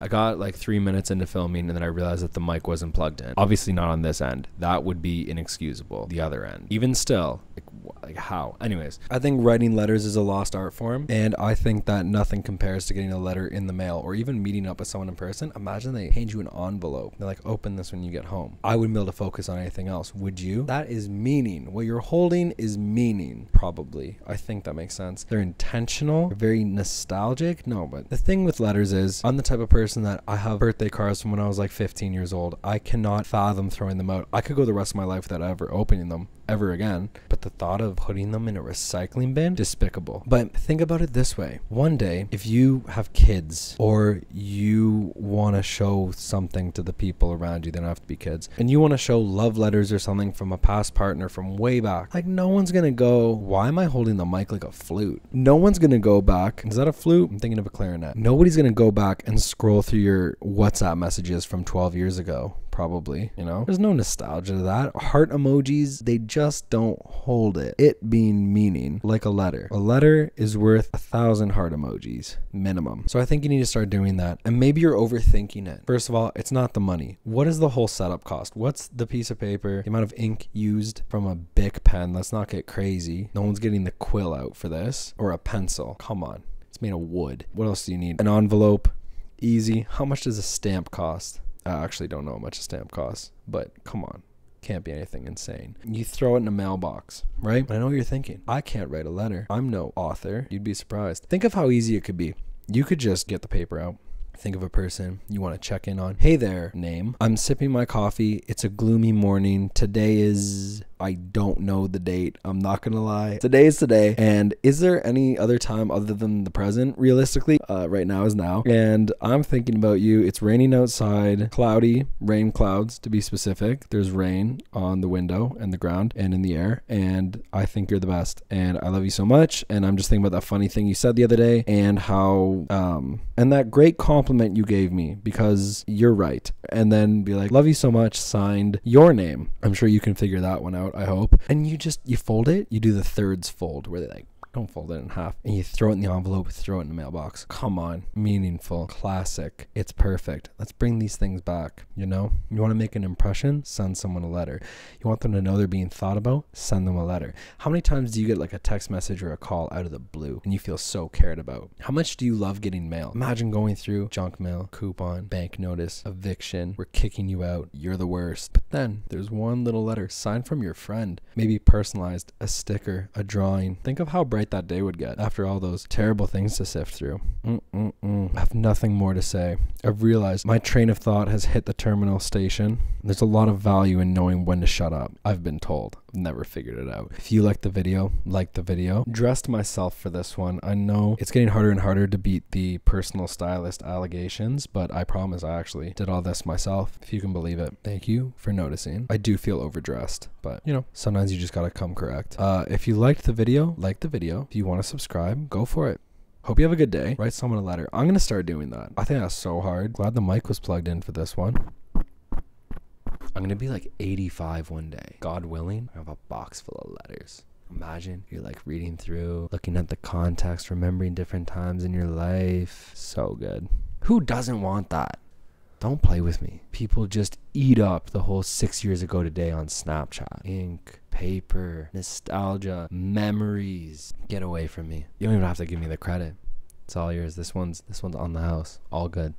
I got like 3 minutes into filming and then I realized that the mic wasn't plugged in. Obviously not on this end. That would be inexcusable. The other end. Even still, like how? Anyways, I think writing letters is a lost art form, and I think that nothing compares to getting a letter in the mail or even meeting up with someone in person. Imagine they hand you an envelope. They're like, open this when you get home. I wouldn't be able to focus on anything else. Would you? That is meaning. What you're holding is meaning. Probably. I think that makes sense. They're intentional. They're very nostalgic. No, but the thing with letters is I'm the type of person that I have birthday cards from when I was like 15 years old. I cannot fathom throwing them out. I could go the rest of my life without ever opening them ever again, but the thought of putting them in a recycling bin, despicable. But think about it this way. One day, if you have kids or you want to show something to the people around you, they don't have to be kids, and you want to show love letters or something from a past partner from way back, like no one's gonna go, why am I holding the mic like a flute? No one's gonna go back, is that a flute? I'm thinking of a clarinet. Nobody's gonna go back and scroll through your WhatsApp messages from 12 years ago. Probably, you know, there's no nostalgia to that. Heart emojis, they just don't hold it. It being meaning, like a letter. A letter is worth 1,000 heart emojis minimum. So I think you need to start doing that. And maybe you're overthinking it. First of all, it's not the money. What is the whole setup cost? What's the piece of paper, the amount of ink used from a Bic pen? Let's not get crazy. No one's getting the quill out for this, or a pencil. Come on, it's made of wood. What else do you need? An envelope, easy. How much does a stamp cost? I actually don't know how much a stamp costs, but come on. Can't be anything insane. You throw it in a mailbox, right? I know what you're thinking. I can't write a letter. I'm no author. You'd be surprised. Think of how easy it could be. You could just get the paper out. Think of a person you want to check in on. Hey there, name. I'm sipping my coffee. It's a gloomy morning. Today is... I don't know the date. I'm not gonna lie. Today is today. And is there any other time other than the present, realistically? Right now is now. And I'm thinking about you. It's raining outside. Cloudy. Rain clouds, to be specific. There's rain on the window and the ground and in the air. And I think you're the best. And I love you so much. And I'm just thinking about that funny thing you said the other day. And how... and that great compliment you gave me. Because you're right. And then be like, love you so much. Signed, your name. I'm sure you can figure that one out. I hope. And you fold it. You do the thirds fold where they like, don't fold it in half. And you throw it in the envelope, throw it in the mailbox. Come on. Meaningful. Classic. It's perfect. Let's bring these things back. You know, you want to make an impression? Send someone a letter. You want them to know they're being thought about? Send them a letter. How many times do you get like a text message or a call out of the blue and you feel so cared about? How much do you love getting mail? Imagine going through junk mail, coupon, bank notice, eviction. We're kicking you out. You're the worst. But then there's one little letter signed from your friend, maybe personalized, a sticker, a drawing. Think of how bright that day would get after all those terrible things to sift through. I have nothing more to say. I've realized my train of thought has hit the terminal station. There's a lot of value in knowing when to shut up. I've been told. I've never figured it out. If you like the video, like the video. Dressed myself for this one. I know it's getting harder and harder to beat the personal stylist allegations, but I promise I actually did all this myself, if you can believe it. Thank you for noticing. I do feel overdressed, but you know, sometimes you just gotta come correct. If you liked the video, like the video. If you want to subscribe, go for it. Hope you have a good day. Write someone a letter. I'm gonna start doing that. I think that's so hard. Glad the mic was plugged in for this one. I'm gonna be like 85 one day. God willing, I have a box full of letters. Imagine you're like reading through, looking at the context, remembering different times in your life. So good. Who doesn't want that? Don't play with me. People just eat up the whole 6 years ago today on Snapchat. Ink, paper, nostalgia, memories. Get away from me. You don't even have to give me the credit. It's all yours. This one's on the house. All good.